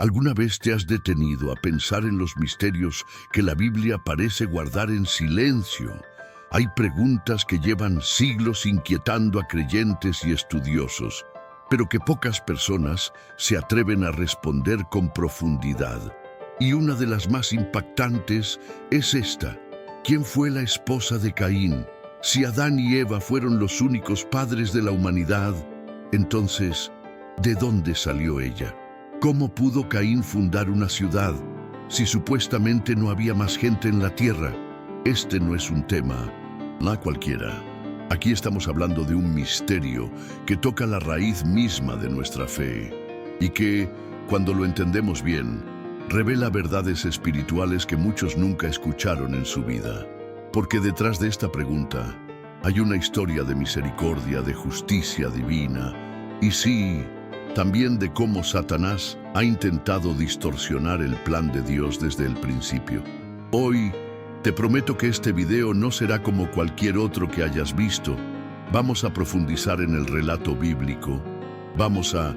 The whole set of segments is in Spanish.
¿Alguna vez te has detenido a pensar en los misterios que la Biblia parece guardar en silencio? Hay preguntas que llevan siglos inquietando a creyentes y estudiosos, pero que pocas personas se atreven a responder con profundidad. Y una de las más impactantes es esta: ¿quién fue la esposa de Caín? Si Adán y Eva fueron los únicos padres de la humanidad, entonces, ¿de dónde salió ella? ¿Cómo pudo Caín fundar una ciudad si supuestamente no había más gente en la tierra? Este no es un tema cualquiera. Aquí estamos hablando de un misterio que toca la raíz misma de nuestra fe y que, cuando lo entendemos bien, revela verdades espirituales que muchos nunca escucharon en su vida. Porque detrás de esta pregunta hay una historia de misericordia, de justicia divina y sí, también de cómo Satanás ha intentado distorsionar el plan de Dios desde el principio. Hoy, te prometo que este video no será como cualquier otro que hayas visto. Vamos a profundizar en el relato bíblico, vamos a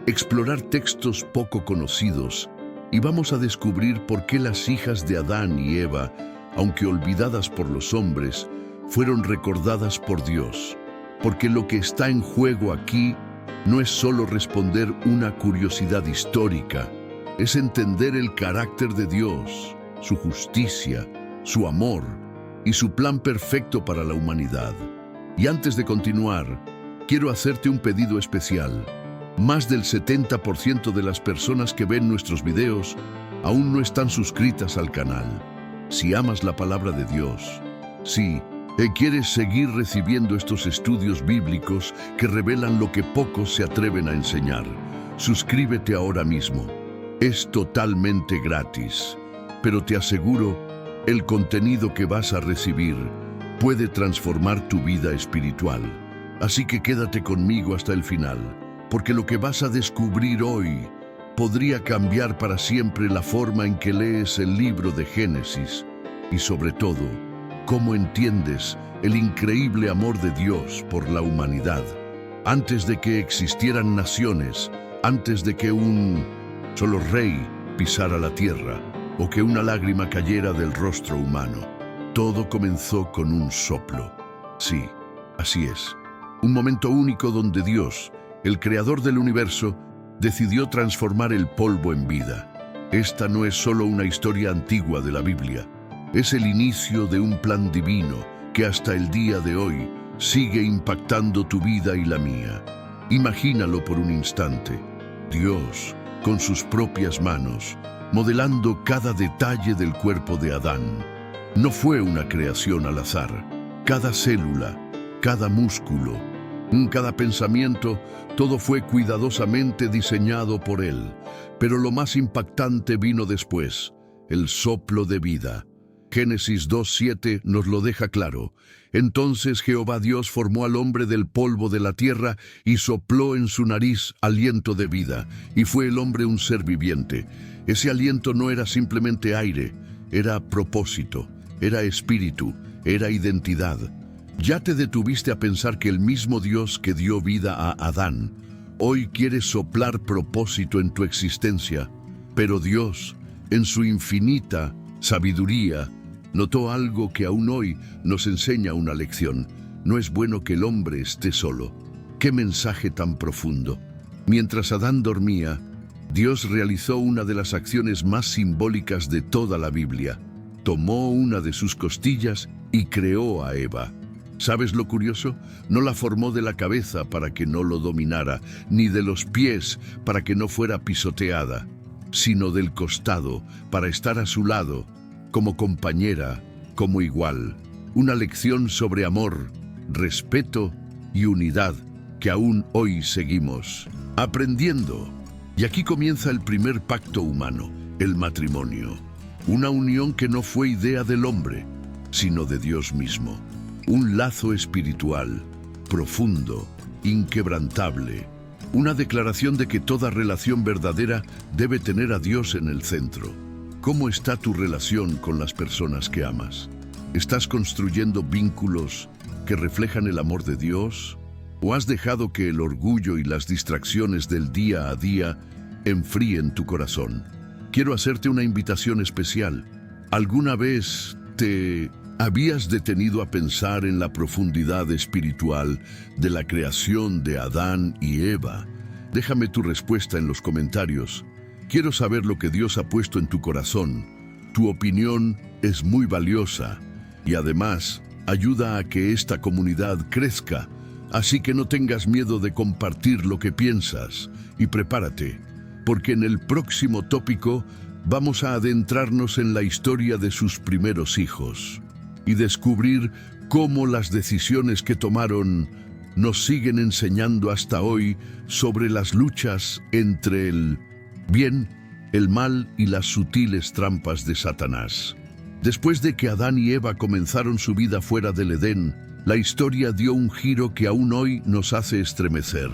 explorar textos poco conocidos y vamos a descubrir por qué las hijas de Adán y Eva, aunque olvidadas por los hombres, fueron recordadas por Dios. Porque lo que está en juego aquí no es solo responder una curiosidad histórica, es entender el carácter de Dios, su justicia, su amor y su plan perfecto para la humanidad. Y antes de continuar, quiero hacerte un pedido especial. Más del 70% de las personas que ven nuestros videos aún no están suscritas al canal. Si amas la palabra de Dios, si quieres seguir recibiendo estos estudios bíblicos que revelan lo que pocos se atreven a enseñar, suscríbete ahora mismo. Es totalmente gratis, pero te aseguro, el contenido que vas a recibir puede transformar tu vida espiritual. Así que quédate conmigo hasta el final, porque lo que vas a descubrir hoy podría cambiar para siempre la forma en que lees el libro de Génesis y, sobre todo, cómo entiendes el increíble amor de Dios por la humanidad. Antes de que existieran naciones, antes de que un solo rey pisara la tierra o que una lágrima cayera del rostro humano, todo comenzó con un soplo. Sí, así es. Un momento único donde Dios, el creador del universo, decidió transformar el polvo en vida. Esta no es solo una historia antigua de la Biblia. Es el inicio de un plan divino que hasta el día de hoy sigue impactando tu vida y la mía. Imagínalo por un instante. Dios, con sus propias manos, modelando cada detalle del cuerpo de Adán. No fue una creación al azar. Cada célula, cada músculo, cada pensamiento, todo fue cuidadosamente diseñado por él. Pero lo más impactante vino después, el soplo de vida. Génesis 2:7 nos lo deja claro. Entonces Jehová Dios formó al hombre del polvo de la tierra y sopló en su nariz aliento de vida, y fue el hombre un ser viviente. Ese aliento no era simplemente aire, era propósito, era espíritu, era identidad. ¿Ya te detuviste a pensar que el mismo Dios que dio vida a Adán hoy quiere soplar propósito en tu existencia? Pero Dios, en su infinita sabiduría, notó algo que aún hoy nos enseña una lección. No es bueno que el hombre esté solo. ¡Qué mensaje tan profundo! Mientras Adán dormía, Dios realizó una de las acciones más simbólicas de toda la Biblia. Tomó una de sus costillas y creó a Eva. ¿Sabes lo curioso? No la formó de la cabeza para que no lo dominara, ni de los pies para que no fuera pisoteada, sino del costado para estar a su lado, como compañera, como igual. Una lección sobre amor, respeto y unidad que aún hoy seguimos aprendiendo. Y aquí comienza el primer pacto humano, el matrimonio. Una unión que no fue idea del hombre, sino de Dios mismo. Un lazo espiritual, profundo, inquebrantable. Una declaración de que toda relación verdadera debe tener a Dios en el centro. ¿Cómo está tu relación con las personas que amas? ¿Estás construyendo vínculos que reflejan el amor de Dios? ¿O has dejado que el orgullo y las distracciones del día a día enfríen tu corazón. Quiero hacerte una invitación especial. ¿Alguna vez te habías detenido a pensar en la profundidad espiritual de la creación de Adán y Eva? Déjame tu respuesta en los comentarios. Quiero saber lo que Dios ha puesto en tu corazón. Tu opinión es muy valiosa y además ayuda a que esta comunidad crezca. Así que no tengas miedo de compartir lo que piensas y prepárate, porque en el próximo tópico vamos a adentrarnos en la historia de sus primeros hijos y descubrir cómo las decisiones que tomaron nos siguen enseñando hasta hoy sobre las luchas entre el bien, el mal y las sutiles trampas de Satanás. Después de que Adán y Eva comenzaron su vida fuera del Edén, la historia dio un giro que aún hoy nos hace estremecer.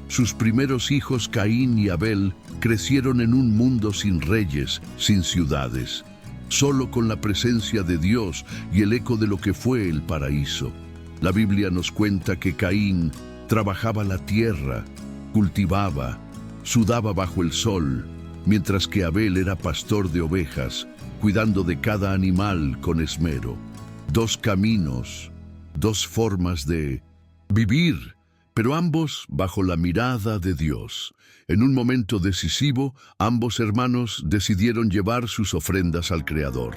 Sus primeros hijos, Caín y Abel, crecieron en un mundo sin reyes, sin ciudades, solo con la presencia de Dios y el eco de lo que fue el paraíso. La Biblia nos cuenta que Caín trabajaba la tierra, cultivaba, sudaba bajo el sol, mientras que Abel era pastor de ovejas, cuidando de cada animal con esmero. Dos caminos, dos formas de vivir, pero ambos bajo la mirada de Dios. En un momento decisivo, ambos hermanos decidieron llevar sus ofrendas al Creador.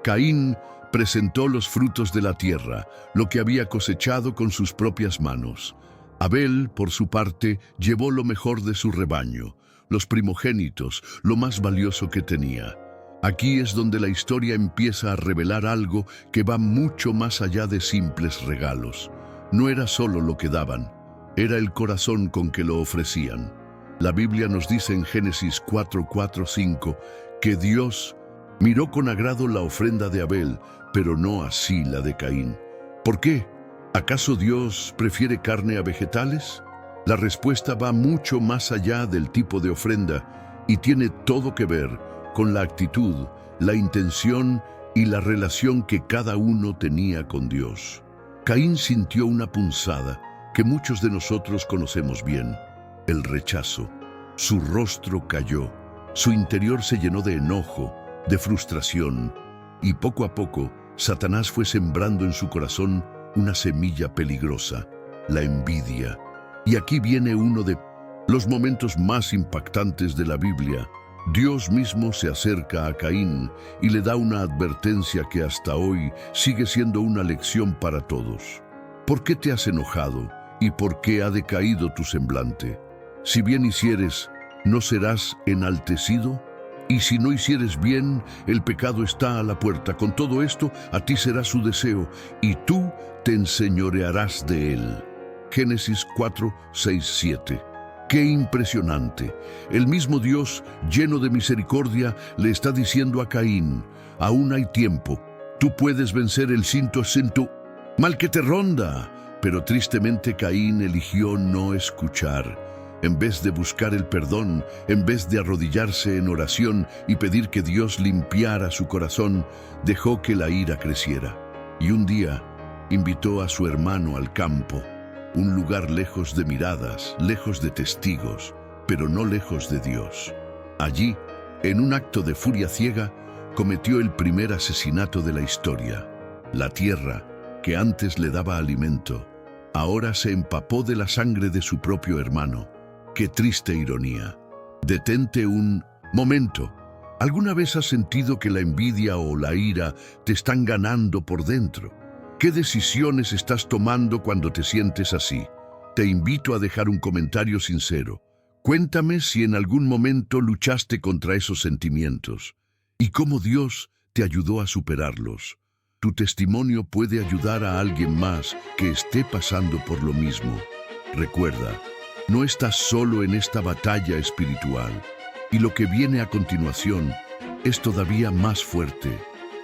Caín presentó los frutos de la tierra, lo que había cosechado con sus propias manos. Abel, por su parte, llevó lo mejor de su rebaño, los primogénitos, lo más valioso que tenía. Aquí es donde la historia empieza a revelar algo que va mucho más allá de simples regalos. No era solo lo que daban, era el corazón con que lo ofrecían. La Biblia nos dice en Génesis 4:4-5 que Dios miró con agrado la ofrenda de Abel, pero no así la de Caín. ¿Por qué? ¿Acaso Dios prefiere carne a vegetales? La respuesta va mucho más allá del tipo de ofrenda y tiene todo que ver con la actitud, la intención y la relación que cada uno tenía con Dios. Caín sintió una punzada que muchos de nosotros conocemos bien, el rechazo. Su rostro cayó, su interior se llenó de enojo, de frustración, y poco a poco Satanás fue sembrando en su corazón una semilla peligrosa, la envidia. Y aquí viene uno de los momentos más impactantes de la Biblia. Dios mismo se acerca a Caín y le da una advertencia que hasta hoy sigue siendo una lección para todos. ¿Por qué te has enojado y por qué ha decaído tu semblante? Si bien hicieres, ¿no serás enaltecido? Y si no hicieres bien, el pecado está a la puerta. Con todo esto, a ti será su deseo, y tú te enseñorearás de él. Génesis 4:6-7. ¡Qué impresionante! El mismo Dios, lleno de misericordia, le está diciendo a Caín: aún hay tiempo, tú puedes vencer el cinto mal que te ronda. Pero tristemente Caín eligió no escuchar. En vez de buscar el perdón, en vez de arrodillarse en oración y pedir que Dios limpiara su corazón, dejó que la ira creciera. Y un día invitó a su hermano al campo, un lugar lejos de miradas, lejos de testigos, pero no lejos de Dios. Allí, en un acto de furia ciega, cometió el primer asesinato de la historia. La tierra, que antes le daba alimento, ahora se empapó de la sangre de su propio hermano. ¡Qué triste ironía! Detente un momento. ¿Alguna vez has sentido que la envidia o la ira te están ganando por dentro? ¿Qué decisiones estás tomando cuando te sientes así? Te invito a dejar un comentario sincero. Cuéntame si en algún momento luchaste contra esos sentimientos y cómo Dios te ayudó a superarlos. Tu testimonio puede ayudar a alguien más que esté pasando por lo mismo. Recuerda, no estás solo en esta batalla espiritual, y lo que viene a continuación es todavía más fuerte.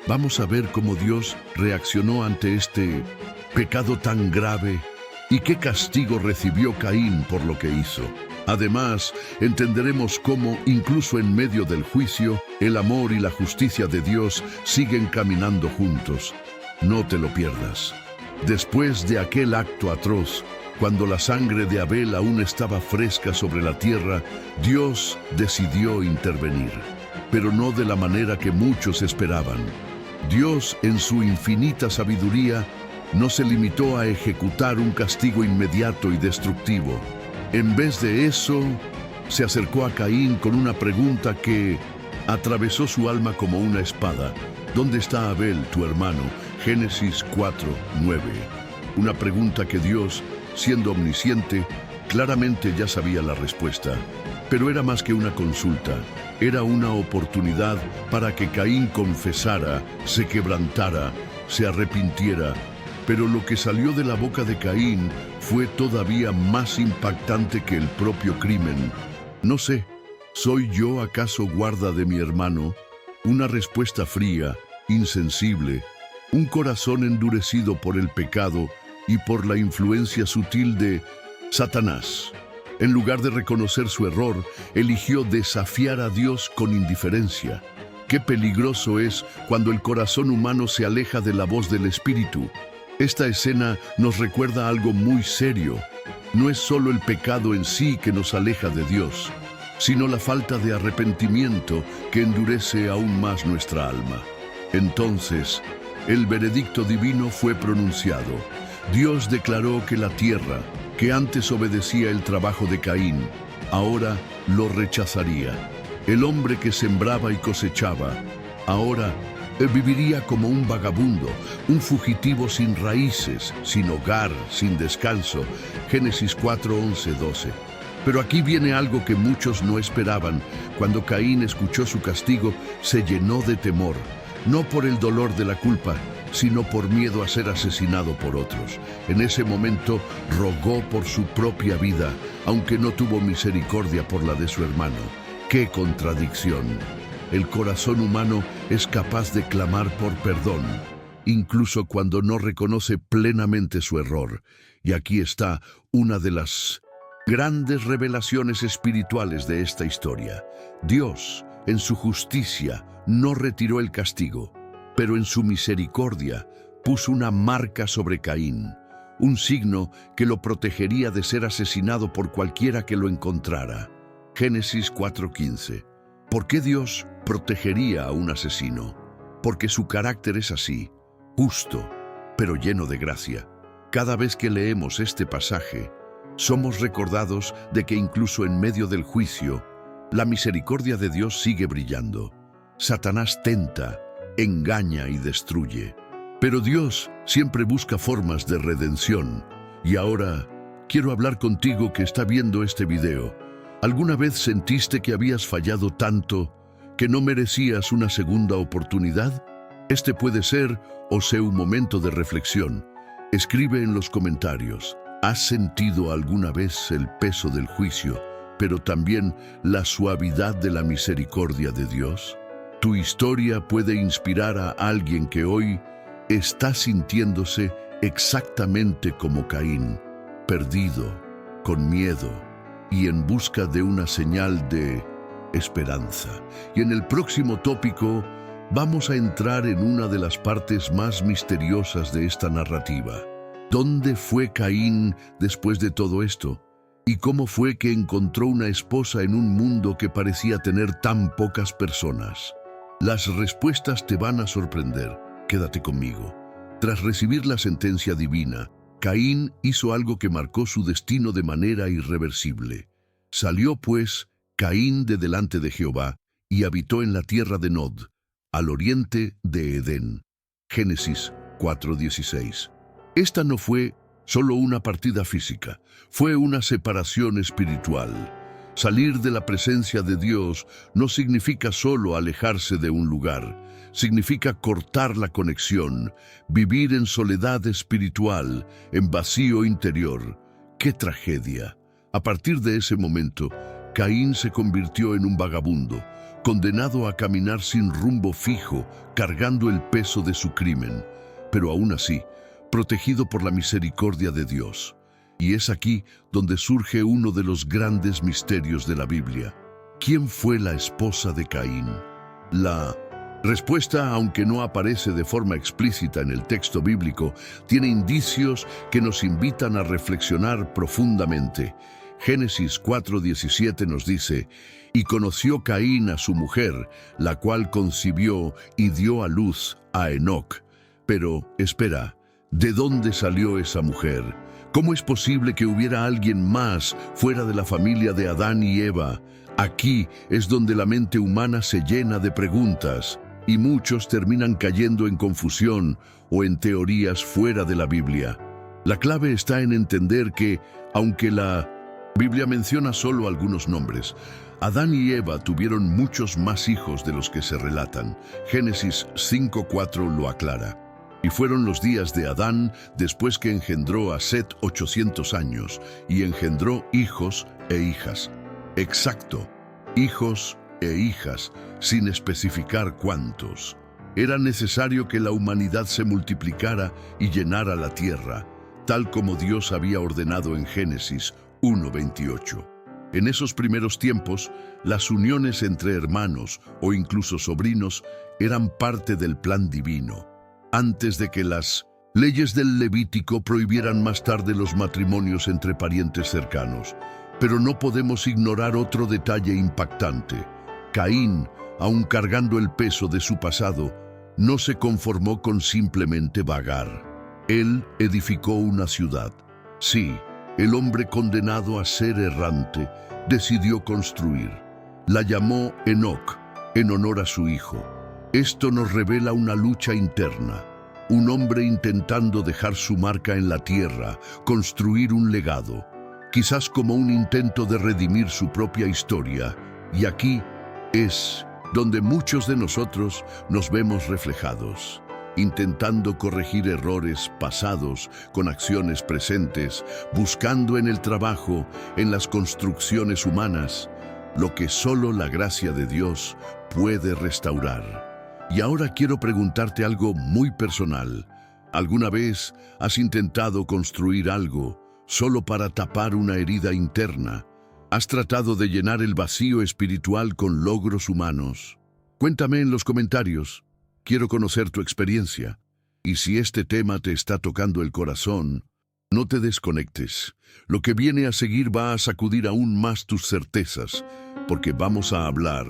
Vamos a ver cómo Dios reaccionó ante este pecado tan grave y qué castigo recibió Caín por lo que hizo. Además, entenderemos cómo, incluso en medio del juicio, el amor y la justicia de Dios siguen caminando juntos. No te lo pierdas. Después de aquel acto atroz, Cuando la sangre de Abel aún estaba fresca sobre la tierra, Dios decidió intervenir, pero no de la manera que muchos esperaban. Dios, en su infinita sabiduría, no se limitó a ejecutar un castigo inmediato y destructivo. En vez de eso, se acercó a Caín con una pregunta que atravesó su alma como una espada. ¿Dónde está Abel, tu hermano? Génesis 4:9. Una pregunta que Dios, siendo omnisciente, claramente ya sabía la respuesta. Pero era más que una consulta. Era una oportunidad para que Caín confesara, se quebrantara, se arrepintiera. Pero lo que salió de la boca de Caín fue todavía más impactante que el propio crimen. No sé, ¿soy yo acaso guarda de mi hermano? Una respuesta fría, insensible, un corazón endurecido por el pecado y por la influencia sutil de Satanás. En lugar de reconocer su error, eligió desafiar a Dios con indiferencia. Qué peligroso es cuando el corazón humano se aleja de la voz del Espíritu. Esta escena nos recuerda algo muy serio. No es solo el pecado en sí que nos aleja de Dios, sino la falta de arrepentimiento que endurece aún más nuestra alma. Entonces, el veredicto divino fue pronunciado. Dios declaró que la tierra, que antes obedecía el trabajo de Caín, ahora lo rechazaría. El hombre que sembraba y cosechaba, ahora viviría como un vagabundo, un fugitivo sin raíces, sin hogar, sin descanso. Génesis 4:11-12. Pero aquí viene algo que muchos no esperaban. Cuando Caín escuchó su castigo, se llenó de temor, no por el dolor de la culpa, sino por miedo a ser asesinado por otros. En ese momento rogó por su propia vida, aunque no tuvo misericordia por la de su hermano. ¡Qué contradicción! El corazón humano es capaz de clamar por perdón, incluso cuando no reconoce plenamente su error. Y aquí está una de las grandes revelaciones espirituales de esta historia. Dios, en su justicia, no retiró el castigo, pero en su misericordia puso una marca sobre Caín, un signo que lo protegería de ser asesinado por cualquiera que lo encontrara. Génesis 4:15. ¿Por qué Dios protegería a un asesino? Porque su carácter es así, justo, pero lleno de gracia. Cada vez que leemos este pasaje, somos recordados de que incluso en medio del juicio, la misericordia de Dios sigue brillando. Satanás tenta, engaña y destruye, pero Dios siempre busca formas de redención. Y ahora, quiero hablar contigo que está viendo este video. ¿Alguna vez sentiste que habías fallado tanto que no merecías una segunda oportunidad? Este puede ser o sea un momento de reflexión. Escribe en los comentarios. ¿Has sentido alguna vez el peso del juicio, pero también la suavidad de la misericordia de Dios? Tu historia puede inspirar a alguien que hoy está sintiéndose exactamente como Caín, perdido, con miedo y en busca de una señal de esperanza. Y en el próximo tópico vamos a entrar en una de las partes más misteriosas de esta narrativa. ¿Dónde fue Caín después de todo esto? ¿Y cómo fue que encontró una esposa en un mundo que parecía tener tan pocas personas? Las respuestas te van a sorprender. Quédate conmigo. Tras recibir la sentencia divina, Caín hizo algo que marcó su destino de manera irreversible. Salió, pues, Caín de delante de Jehová y habitó en la tierra de Nod, al oriente de Edén. Génesis 4:16. Esta no fue solo una partida física, fue una separación espiritual. Salir de la presencia de Dios no significa solo alejarse de un lugar, significa cortar la conexión, vivir en soledad espiritual, en vacío interior. ¡Qué tragedia! A partir de ese momento, Caín se convirtió en un vagabundo, condenado a caminar sin rumbo fijo, cargando el peso de su crimen, pero aún así, protegido por la misericordia de Dios. Y es aquí donde surge uno de los grandes misterios de la Biblia. ¿Quién fue la esposa de Caín? La Respuesta, aunque no aparece de forma explícita en el texto bíblico, tiene indicios que nos invitan a reflexionar profundamente. Génesis 4:17 nos dice: «Y conoció Caín a su mujer, la cual concibió y dio a luz a Enoc». Pero, espera, ¿de dónde salió esa mujer? ¿Cómo es posible que hubiera alguien más fuera de la familia de Adán y Eva? Aquí es donde la mente humana se llena de preguntas, y muchos terminan cayendo en confusión o en teorías fuera de la Biblia. La clave está en entender que, aunque la Biblia menciona solo algunos nombres, Adán y Eva tuvieron muchos más hijos de los que se relatan. Génesis 5:4 lo aclara. Y fueron los días de Adán después que engendró a Set 800 años, y engendró hijos e hijas. Exacto, hijos e hijas, sin especificar cuántos. Era necesario que la humanidad se multiplicara y llenara la tierra, tal como Dios había ordenado en Génesis 1:28. En esos primeros tiempos, las uniones entre hermanos o incluso sobrinos eran parte del plan divino. Antes de que las leyes del Levítico prohibieran más tarde los matrimonios entre parientes cercanos. Pero no podemos ignorar otro detalle impactante. Caín, aun cargando el peso de su pasado, no se conformó con simplemente vagar. Él edificó una ciudad. Sí, el hombre condenado a ser errante decidió construir. La llamó Enoc, en honor a su hijo. Esto nos revela una lucha interna. Un hombre intentando dejar su marca en la tierra, construir un legado, quizás como un intento de redimir su propia historia. Y aquí es donde muchos de nosotros nos vemos reflejados, intentando corregir errores pasados con acciones presentes, buscando en el trabajo, en las construcciones humanas, lo que solo la gracia de Dios puede restaurar. Y ahora quiero preguntarte algo muy personal. ¿Alguna vez has intentado construir algo solo para tapar una herida interna? ¿Has tratado de llenar el vacío espiritual con logros humanos? Cuéntame en los comentarios. Quiero conocer tu experiencia. Y si este tema te está tocando el corazón, no te desconectes. Lo que viene a seguir va a sacudir aún más tus certezas, porque vamos a hablar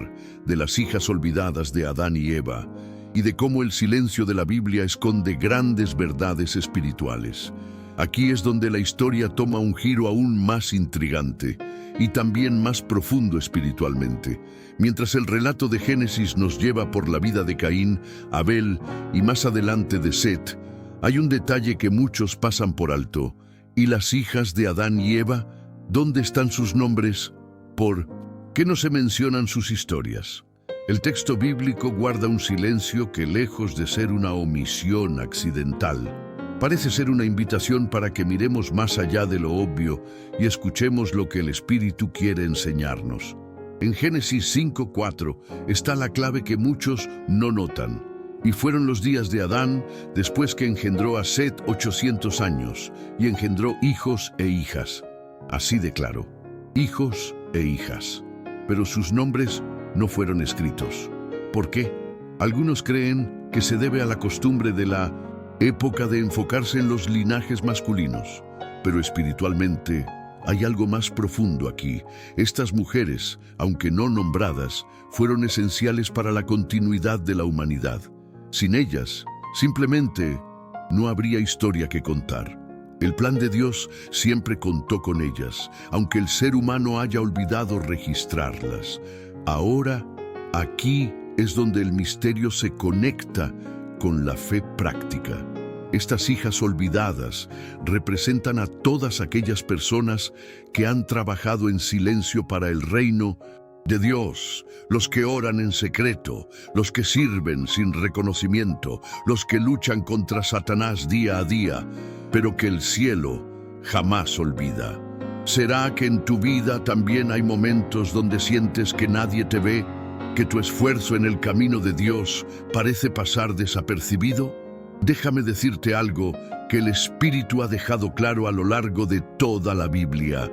de las hijas olvidadas de Adán y Eva y de cómo el silencio de la Biblia esconde grandes verdades espirituales. Aquí es donde la historia toma un giro aún más intrigante y también más profundo espiritualmente. Mientras el relato de Génesis nos lleva por la vida de Caín, Abel y más adelante de Set, hay un detalle que muchos pasan por alto. ¿Y las hijas de Adán y Eva? ¿Dónde están sus nombres? ¿Por qué no se mencionan sus historias? El texto bíblico guarda un silencio que, lejos de ser una omisión accidental, parece ser una invitación para que miremos más allá de lo obvio y escuchemos lo que el Espíritu quiere enseñarnos. En Génesis 5:4 está la clave que muchos no notan. Y fueron los días de Adán después que engendró a Set 800 años y engendró hijos e hijas. Así de claro, hijos e hijas. Pero sus nombres no fueron escritos. ¿Por qué? Algunos creen que se debe a la costumbre de la época de enfocarse en los linajes masculinos. Pero espiritualmente hay algo más profundo aquí. Estas mujeres, aunque no nombradas, fueron esenciales para la continuidad de la humanidad. Sin ellas, simplemente no habría historia que contar. El plan de Dios siempre contó con ellas, aunque el ser humano haya olvidado registrarlas. Ahora, aquí es donde el misterio se conecta con la fe práctica. Estas hijas olvidadas representan a todas aquellas personas que han trabajado en silencio para el reino de Dios, los que oran en secreto, los que sirven sin reconocimiento, los que luchan contra Satanás día a día, pero que el cielo jamás olvida. ¿Será que en tu vida también hay momentos donde sientes que nadie te ve, que tu esfuerzo en el camino de Dios parece pasar desapercibido? Déjame decirte algo que el Espíritu ha dejado claro a lo largo de toda la Biblia.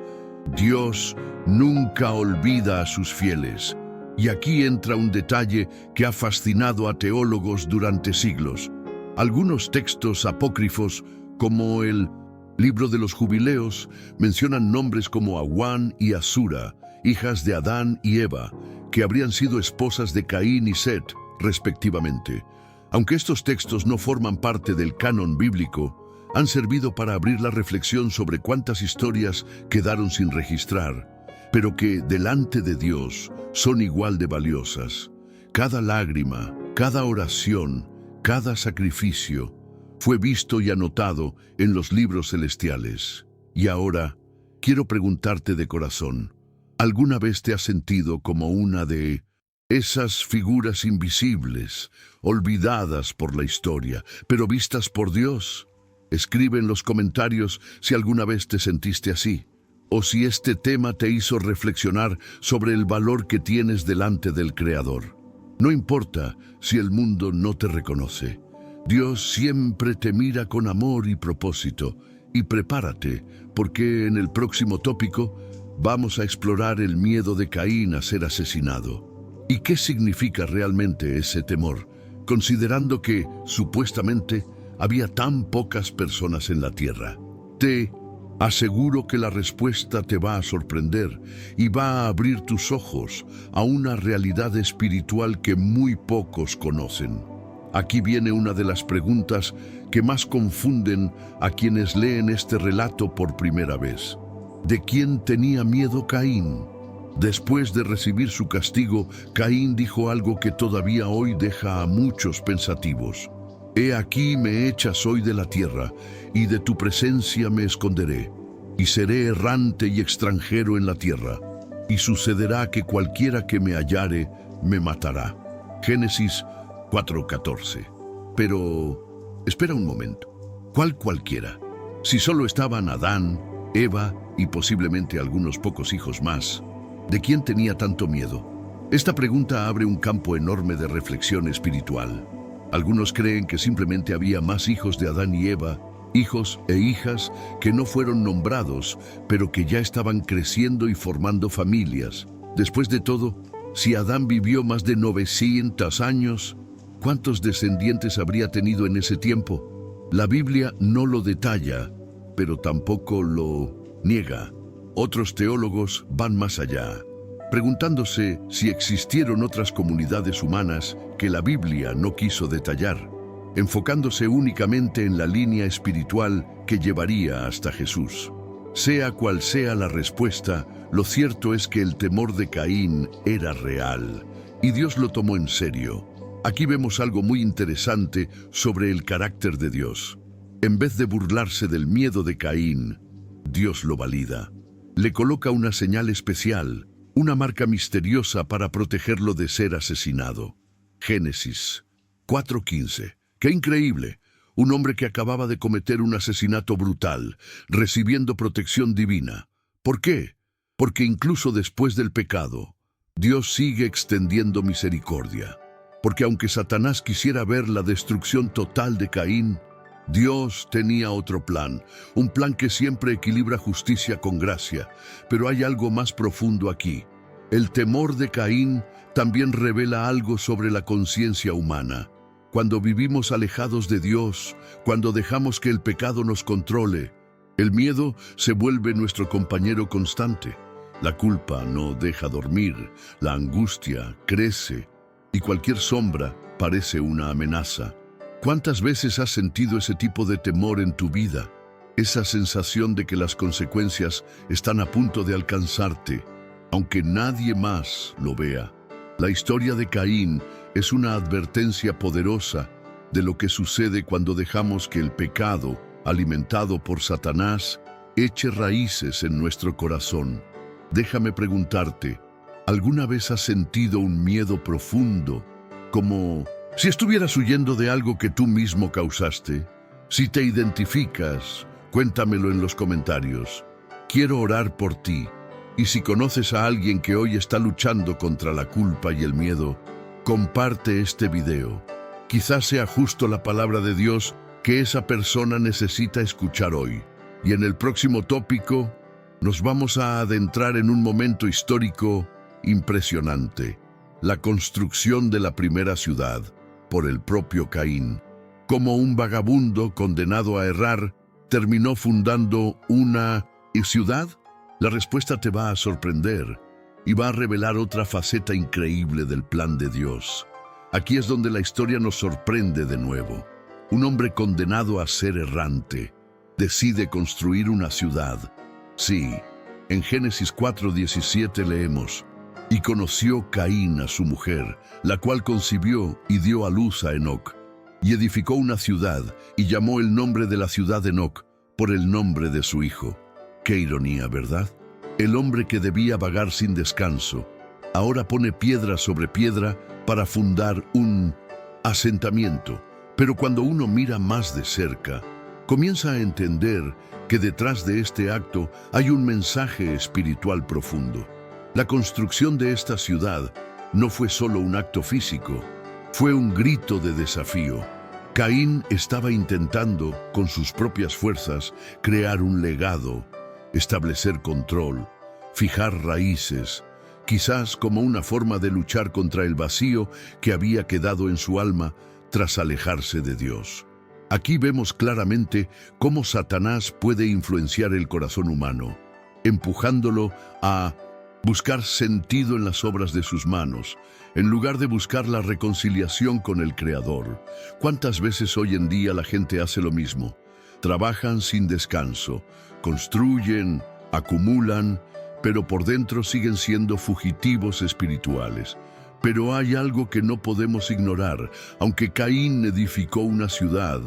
Dios nunca olvida a sus fieles. Y aquí entra un detalle que ha fascinado a teólogos durante siglos. Algunos textos apócrifos, como el Libro de los Jubileos, mencionan nombres como Awan y Asura, hijas de Adán y Eva, que habrían sido esposas de Caín y Set, respectivamente. Aunque estos textos no forman parte del canon bíblico, han servido para abrir la reflexión sobre cuántas historias quedaron sin registrar, pero que, delante de Dios, son igual de valiosas. Cada lágrima, cada oración, cada sacrificio fue visto y anotado en los libros celestiales. Y ahora, quiero preguntarte de corazón, ¿alguna vez te has sentido como una de esas figuras invisibles, olvidadas por la historia, pero vistas por Dios? Escribe en los comentarios si alguna vez te sentiste así, o si este tema te hizo reflexionar sobre el valor que tienes delante del Creador. No importa si el mundo no te reconoce, Dios siempre te mira con amor y propósito. Y prepárate, porque en el próximo tópico vamos a explorar el miedo de Caín a ser asesinado. ¿Y qué significa realmente ese temor, considerando que, supuestamente, había tan pocas personas en la tierra? Te aseguro que la respuesta te va a sorprender y va a abrir tus ojos a una realidad espiritual que muy pocos conocen. Aquí viene una de las preguntas que más confunden a quienes leen este relato por primera vez. ¿De quién tenía miedo Caín? Después de recibir su castigo, Caín dijo algo que todavía hoy deja a muchos pensativos. He aquí me echas hoy de la tierra, y de tu presencia me esconderé, y seré errante y extranjero en la tierra, y sucederá que cualquiera que me hallare me matará. Génesis 4:14. Pero, espera un momento. ¿Cuál cualquiera? Si solo estaban Adán, Eva y posiblemente algunos pocos hijos más, ¿de quién tenía tanto miedo? Esta pregunta abre un campo enorme de reflexión espiritual. Algunos creen que simplemente había más hijos de Adán y Eva, hijos e hijas que no fueron nombrados, pero que ya estaban creciendo y formando familias. Después de todo, si Adán vivió más de 900 años, ¿cuántos descendientes habría tenido en ese tiempo? La Biblia no lo detalla, pero tampoco lo niega. Otros teólogos van más allá, preguntándose si existieron otras comunidades humanas que la Biblia no quiso detallar, enfocándose únicamente en la línea espiritual que llevaría hasta Jesús. Sea cual sea la respuesta, lo cierto es que el temor de Caín era real, y Dios lo tomó en serio. Aquí vemos algo muy interesante sobre el carácter de Dios. En vez de burlarse del miedo de Caín, Dios lo valida. Le coloca una señal especial, una marca misteriosa para protegerlo de ser asesinado. Génesis 4:15. ¡Qué increíble! Un hombre que acababa de cometer un asesinato brutal, recibiendo protección divina. ¿Por qué? Porque incluso después del pecado, Dios sigue extendiendo misericordia. Porque aunque Satanás quisiera ver la destrucción total de Caín, Dios tenía otro plan, un plan que siempre equilibra justicia con gracia. Pero hay algo más profundo aquí. El temor de Caín también revela algo sobre la conciencia humana. Cuando vivimos alejados de Dios, cuando dejamos que el pecado nos controle, el miedo se vuelve nuestro compañero constante. La culpa no deja dormir, la angustia crece, y cualquier sombra parece una amenaza. ¿Cuántas veces has sentido ese tipo de temor en tu vida? Esa sensación de que las consecuencias están a punto de alcanzarte, aunque nadie más lo vea. La historia de Caín es una advertencia poderosa de lo que sucede cuando dejamos que el pecado, alimentado por Satanás, eche raíces en nuestro corazón. Déjame preguntarte, ¿alguna vez has sentido un miedo profundo, como si estuvieras huyendo de algo que tú mismo causaste? Si te identificas, cuéntamelo en los comentarios. Quiero orar por ti. Y si conoces a alguien que hoy está luchando contra la culpa y el miedo, comparte este video. Quizás sea justo la palabra de Dios que esa persona necesita escuchar hoy. Y en el próximo tópico, nos vamos a adentrar en un momento histórico impresionante. la construcción de la primera ciudad por el propio Caín. Como un vagabundo condenado a errar, terminó fundando una ciudad. La respuesta te va a sorprender y va a revelar otra faceta increíble del plan de Dios. Aquí es donde la historia nos sorprende de nuevo. Un hombre condenado a ser errante decide construir una ciudad. Sí, en Génesis 4:17 leemos: «Y conoció Caín a su mujer, la cual concibió y dio a luz a Enoc, y edificó una ciudad, y llamó el nombre de la ciudad Enoc, por el nombre de su hijo». Qué ironía, ¿verdad? El hombre que debía vagar sin descanso, ahora pone piedra sobre piedra para fundar un asentamiento. Pero cuando uno mira más de cerca, comienza a entender que detrás de este acto hay un mensaje espiritual profundo. La construcción de esta ciudad no fue solo un acto físico, fue un grito de desafío. Caín estaba intentando, con sus propias fuerzas, crear un legado, establecer control, fijar raíces, quizás como una forma de luchar contra el vacío que había quedado en su alma tras alejarse de Dios. Aquí vemos claramente cómo Satanás puede influenciar el corazón humano, empujándolo a buscar sentido en las obras de sus manos, en lugar de buscar la reconciliación con el Creador. ¿Cuántas veces hoy en día la gente hace lo mismo? Trabajan sin descanso, construyen, acumulan, pero por dentro siguen siendo fugitivos espirituales. Pero hay algo que no podemos ignorar. Aunque Caín edificó una ciudad,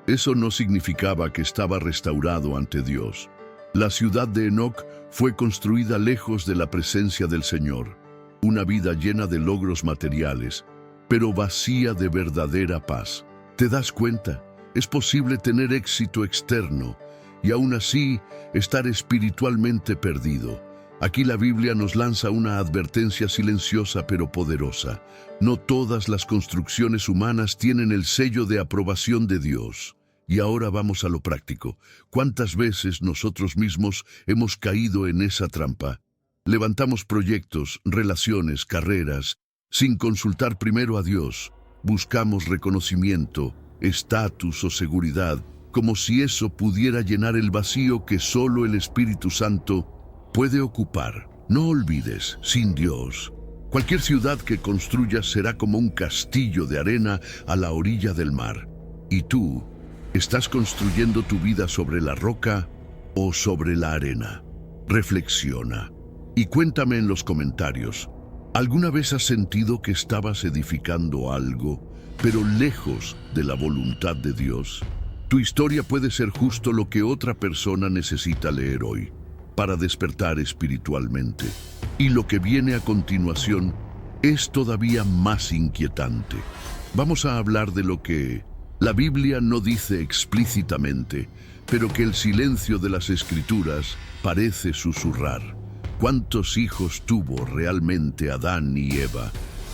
eso no significaba que estaba restaurado ante Dios. La ciudad de Enoc fue construida lejos de la presencia del Señor. Una vida llena de logros materiales, pero vacía de verdadera paz. ¿Te das cuenta? Es posible tener éxito externo y aún así estar espiritualmente perdido. Aquí la Biblia nos lanza una advertencia silenciosa pero poderosa. No todas las construcciones humanas tienen el sello de aprobación de Dios. Y ahora vamos a lo práctico. ¿Cuántas veces nosotros mismos hemos caído en esa trampa? Levantamos proyectos, relaciones, carreras, sin consultar primero a Dios. Buscamos reconocimiento, estatus o seguridad, como si eso pudiera llenar el vacío que solo el Espíritu Santo puede ocupar. No olvides, sin Dios, cualquier ciudad que construyas será como un castillo de arena a la orilla del mar. ¿Y tú, estás construyendo tu vida sobre la roca o sobre la arena? Reflexiona y cuéntame en los comentarios. ¿Alguna vez has sentido que estabas edificando algo, pero lejos de la voluntad de Dios? Tu historia puede ser justo lo que otra persona necesita leer hoy para despertar espiritualmente. Y lo que viene a continuación es todavía más inquietante. Vamos a hablar de lo que la Biblia no dice explícitamente, pero que el silencio de las Escrituras parece susurrar. ¿Cuántos hijos tuvo realmente Adán y Eva?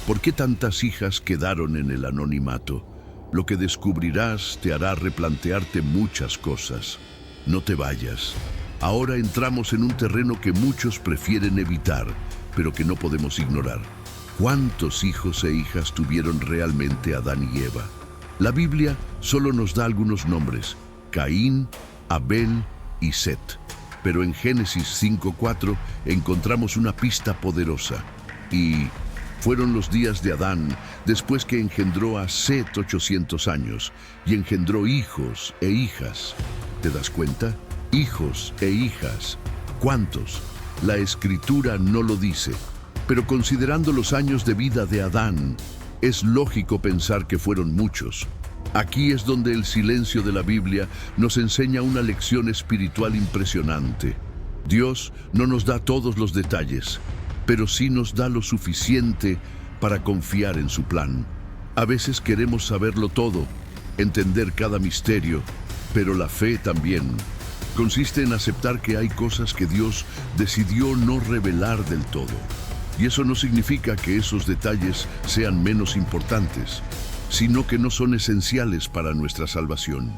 ¿Por qué tantas hijas quedaron en el anonimato? Lo que descubrirás te hará replantearte muchas cosas. No te vayas. Ahora entramos en un terreno que muchos prefieren evitar, pero que no podemos ignorar. ¿Cuántos hijos e hijas tuvieron realmente Adán y Eva? La Biblia solo nos da algunos nombres: Caín, Abel y Set. Pero en Génesis 5:4 encontramos una pista poderosa. Y fueron los días de Adán, después que engendró a Set 800 años, y engendró hijos e hijas. ¿Te das cuenta? Hijos e hijas. ¿Cuántos? La Escritura no lo dice, pero considerando los años de vida de Adán, es lógico pensar que fueron muchos. Aquí es donde el silencio de la Biblia nos enseña una lección espiritual impresionante. Dios no nos da todos los detalles, pero sí nos da lo suficiente para confiar en su plan. A veces queremos saberlo todo, entender cada misterio, pero la fe también consiste en aceptar que hay cosas que Dios decidió no revelar del todo. Y eso no significa que esos detalles sean menos importantes, sino que no son esenciales para nuestra salvación.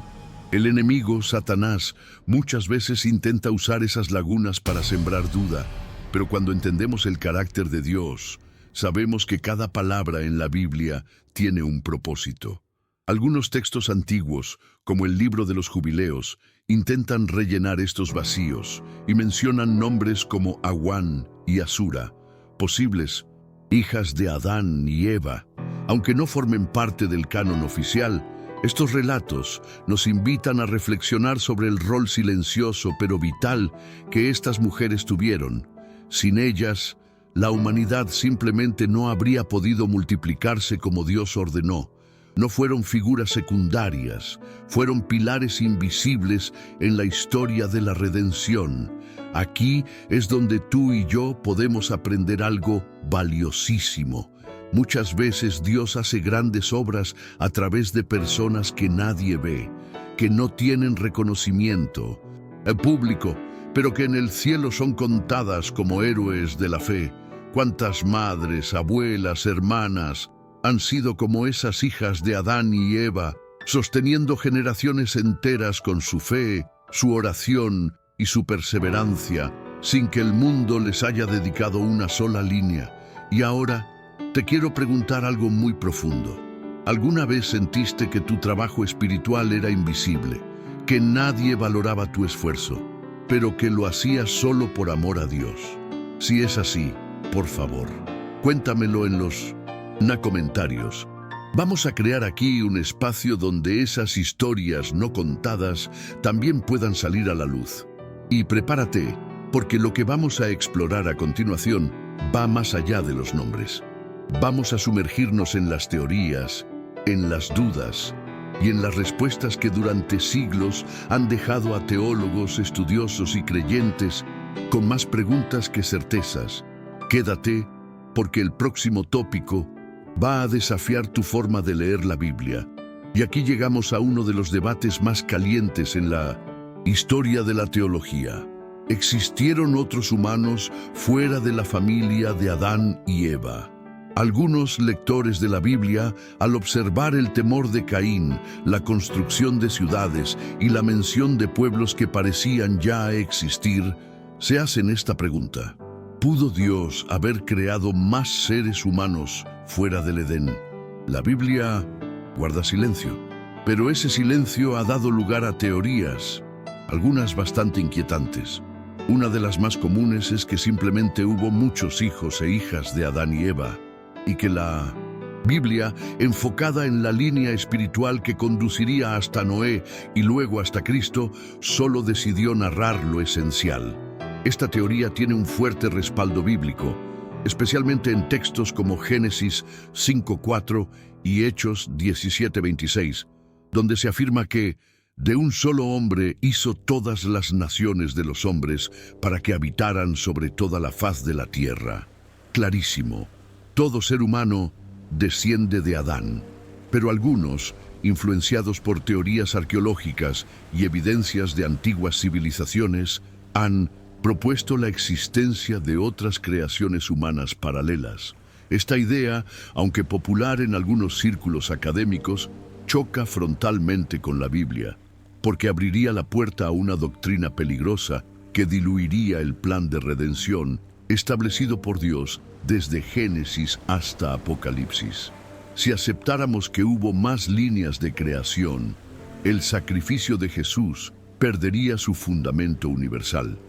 El enemigo, Satanás, muchas veces intenta usar esas lagunas para sembrar duda, pero cuando entendemos el carácter de Dios, Sabemos que cada palabra en la Biblia tiene un propósito. Algunos textos antiguos, como el libro de los Jubileos, intentan rellenar estos vacíos y mencionan nombres como Aguán y Asura, posibles hijas de Adán y Eva. Aunque no formen parte del canon oficial, estos relatos nos invitan a reflexionar sobre el rol silencioso pero vital que estas mujeres tuvieron. Sin ellas, la humanidad simplemente no habría podido multiplicarse como Dios ordenó. No fueron figuras secundarias, fueron pilares invisibles en la historia de la redención. Aquí es donde tú y yo podemos aprender algo valiosísimo. Muchas veces Dios hace grandes obras a través de personas que nadie ve, que no tienen reconocimiento público, pero que en el cielo son contadas como héroes de la fe. ¿Cuántas madres, abuelas, hermanas han sido como esas hijas de Adán y Eva, sosteniendo generaciones enteras con su fe, su oración y su perseverancia, sin que el mundo les haya dedicado una sola línea? Y ahora te quiero preguntar algo muy profundo. ¿Alguna vez sentiste que tu trabajo espiritual era invisible, que nadie valoraba tu esfuerzo, pero que lo hacías solo por amor a Dios? Si es así, por favor, cuéntamelo en los comentarios. Vamos a crear aquí un espacio donde esas historias no contadas también puedan salir a la luz. Y prepárate, porque lo que vamos a explorar a continuación va más allá de los nombres. Vamos a sumergirnos en las teorías, en las dudas y en las respuestas que durante siglos han dejado a teólogos, estudiosos y creyentes con más preguntas que certezas. Quédate, porque el próximo tópico va a desafiar tu forma de leer la Biblia. Y aquí llegamos a uno de los debates más calientes en la historia de la teología. ¿Existieron otros humanos fuera de la familia de Adán y Eva? Algunos lectores de la Biblia, al observar el temor de Caín, la construcción de ciudades y la mención de pueblos que parecían ya existir, se hacen esta pregunta: ¿pudo Dios haber creado más seres humanos fuera del Edén? La Biblia guarda silencio, pero ese silencio ha dado lugar a teorías, algunas bastante inquietantes. Una de las más comunes es que simplemente hubo muchos hijos e hijas de Adán y Eva, y que la Biblia, enfocada en la línea espiritual que conduciría hasta Noé y luego hasta Cristo, solo decidió narrar lo esencial. Esta teoría tiene un fuerte respaldo bíblico, especialmente en textos como Génesis 5:4 y Hechos 17:26, donde se afirma que de un solo hombre hizo todas las naciones de los hombres para que habitaran sobre toda la faz de la tierra. Clarísimo, todo ser humano desciende de Adán, pero algunos, influenciados por teorías arqueológicas y evidencias de antiguas civilizaciones, han propuesto la existencia de otras creaciones humanas paralelas. Esta idea, aunque popular en algunos círculos académicos, choca frontalmente con la Biblia, porque abriría la puerta a una doctrina peligrosa que diluiría el plan de redención establecido por Dios desde Génesis hasta Apocalipsis. Si aceptáramos que hubo más líneas de creación, el sacrificio de Jesús perdería su fundamento universal.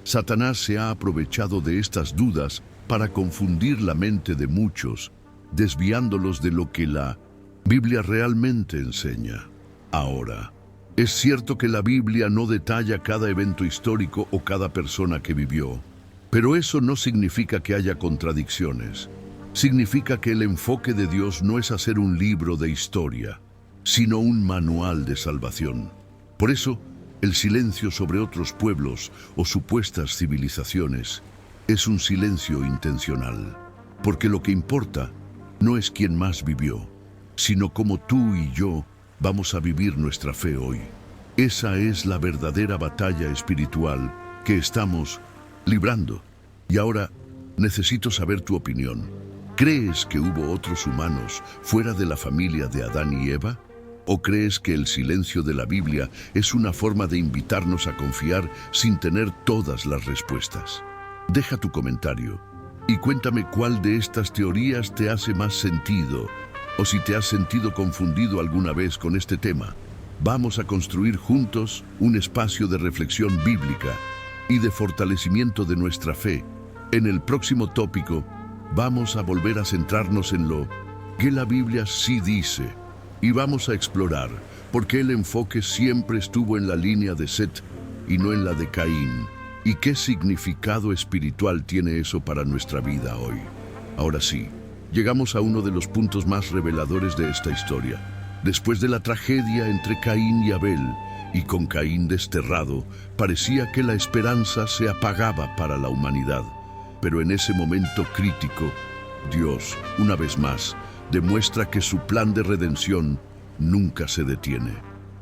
Satanás se ha aprovechado de estas dudas para confundir la mente de muchos, desviándolos de lo que la Biblia realmente enseña. Ahora, es cierto que la Biblia no detalla cada evento histórico o cada persona que vivió, pero eso no significa que haya contradicciones. Significa que el enfoque de Dios no es hacer un libro de historia, sino un manual de salvación. Por eso, el silencio sobre otros pueblos o supuestas civilizaciones es un silencio intencional, porque lo que importa no es quién más vivió, sino cómo tú y yo vamos a vivir nuestra fe hoy. Esa es la verdadera batalla espiritual que estamos librando. Y ahora necesito saber tu opinión. ¿Crees que hubo otros humanos fuera de la familia de Adán y Eva? ¿O crees que el silencio de la Biblia es una forma de invitarnos a confiar sin tener todas las respuestas? Deja tu comentario. Y cuéntame cuál de estas teorías te hace más sentido, o si te has sentido confundido alguna vez con este tema. Vamos a construir juntos un espacio de reflexión bíblica y de fortalecimiento de nuestra fe. En el próximo tópico, vamos a volver a centrarnos en lo que la Biblia sí dice, y vamos a explorar por qué el enfoque siempre estuvo en la línea de Set y no en la de Caín, y qué significado espiritual tiene eso para nuestra vida hoy. Ahora sí, llegamos a uno de los puntos más reveladores de esta historia. Después de la tragedia entre Caín y Abel, y con Caín desterrado, parecía que la esperanza se apagaba para la humanidad. Pero en ese momento crítico, Dios, una vez más, demuestra que su plan de redención nunca se detiene.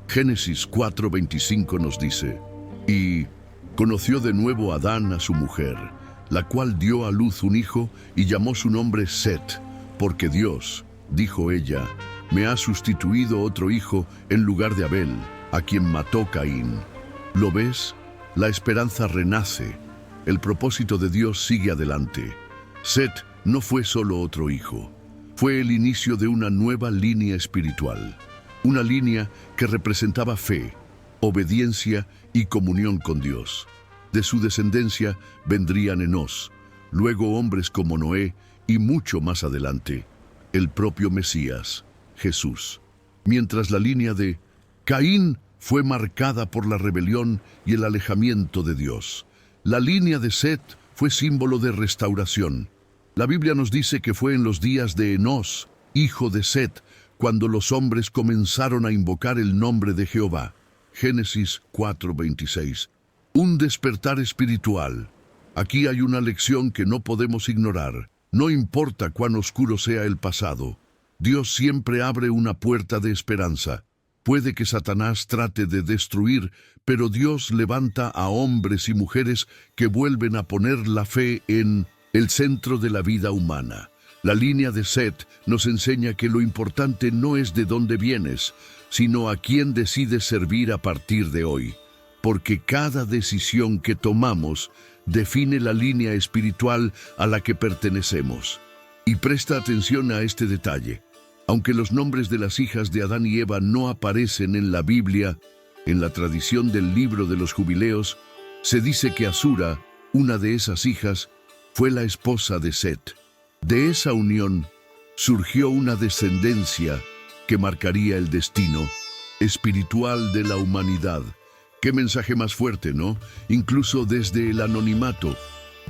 Génesis 4:25 nos dice: y conoció de nuevo Adán a su mujer, la cual dio a luz un hijo y llamó su nombre Set, porque Dios, dijo ella, me ha sustituido otro hijo en lugar de Abel, a quien mató Caín. ¿Lo ves? La esperanza renace. El propósito de Dios sigue adelante. Set no fue solo otro hijo. Fue el inicio de una nueva línea espiritual. Una línea que representaba fe, obediencia y comunión con Dios. De su descendencia vendrían Enós, luego hombres como Noé y mucho más adelante, el propio Mesías, Jesús. Mientras la línea de Caín fue marcada por la rebelión y el alejamiento de Dios, la línea de Set fue símbolo de restauración. La Biblia nos dice que fue en los días de Enós, hijo de Set, cuando los hombres comenzaron a invocar el nombre de Jehová. Génesis 4:26. Un despertar espiritual. Aquí hay una lección que no podemos ignorar. No importa cuán oscuro sea el pasado, Dios siempre abre una puerta de esperanza. Puede que Satanás trate de destruir, pero Dios levanta a hombres y mujeres que vuelven a poner la fe en el centro de la vida humana. La línea de Set nos enseña que lo importante no es de dónde vienes, sino a quién decides servir a partir de hoy. Porque cada decisión que tomamos define la línea espiritual a la que pertenecemos. Y presta atención a este detalle. Aunque los nombres de las hijas de Adán y Eva no aparecen en la Biblia, en la tradición del libro de los Jubileos, se dice que Asura, una de esas hijas, fue la esposa de Set. De esa unión surgió una descendencia que marcaría el destino espiritual de la humanidad. Qué mensaje más fuerte, ¿no? Incluso desde el anonimato,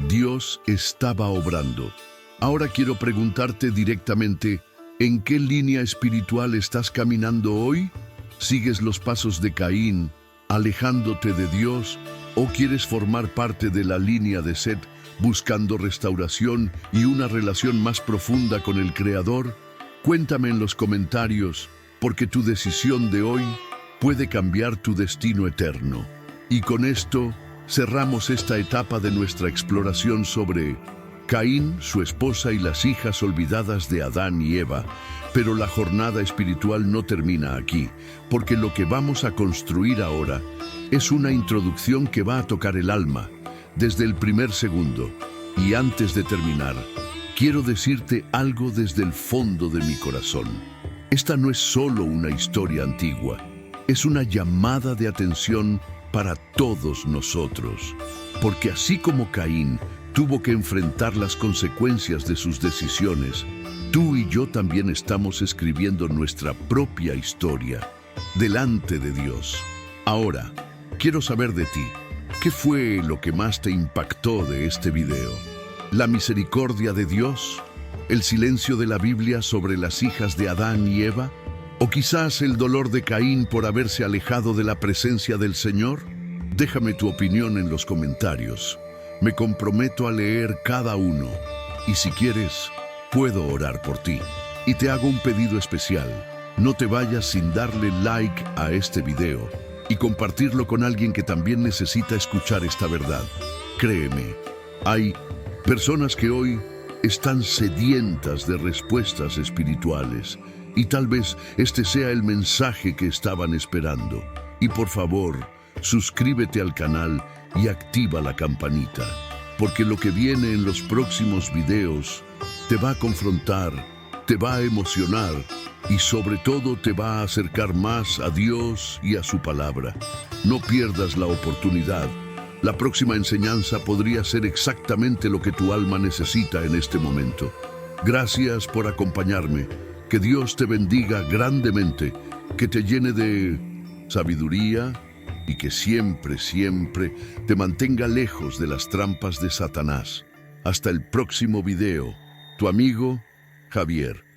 Dios estaba obrando. Ahora quiero preguntarte directamente, ¿en qué línea espiritual estás caminando hoy? ¿Sigues los pasos de Caín, alejándote de Dios, o quieres formar parte de la línea de Set, buscando restauración y una relación más profunda con el Creador? Cuéntame en los comentarios, porque tu decisión de hoy puede cambiar tu destino eterno. Y con esto, cerramos esta etapa de nuestra exploración sobre Caín, su esposa y las hijas olvidadas de Adán y Eva. Pero la jornada espiritual no termina aquí, porque lo que vamos a construir ahora es una introducción que va a tocar el alma, desde el primer segundo. Y antes de terminar, quiero decirte algo desde el fondo de mi corazón. Esta no es solo una historia antigua, es una llamada de atención para todos nosotros. Porque así como Caín tuvo que enfrentar las consecuencias de sus decisiones, tú y yo también estamos escribiendo nuestra propia historia delante de Dios. Ahora, quiero saber de ti. ¿Qué fue lo que más te impactó de este video? ¿La misericordia de Dios? ¿El silencio de la Biblia sobre las hijas de Adán y Eva? ¿O quizás el dolor de Caín por haberse alejado de la presencia del Señor? Déjame tu opinión en los comentarios. Me comprometo a leer cada uno. Y si quieres, puedo orar por ti. Y te hago un pedido especial. No te vayas sin darle like a este video y compartirlo con alguien que también necesita escuchar esta verdad. Créeme, hay personas que hoy están sedientas de respuestas espirituales y tal vez este sea el mensaje que estaban esperando. Y por favor, suscríbete al canal y activa la campanita. porque lo que viene en los próximos videos te va a confrontar, te va a emocionar y sobre todo te va a acercar más a Dios y a su palabra. No pierdas la oportunidad. La próxima enseñanza podría ser exactamente lo que tu alma necesita en este momento. Gracias por acompañarme. Que Dios te bendiga grandemente, que te llene de sabiduría y que siempre, siempre te mantenga lejos de las trampas de Satanás. Hasta el próximo video. Tu amigo, Javier.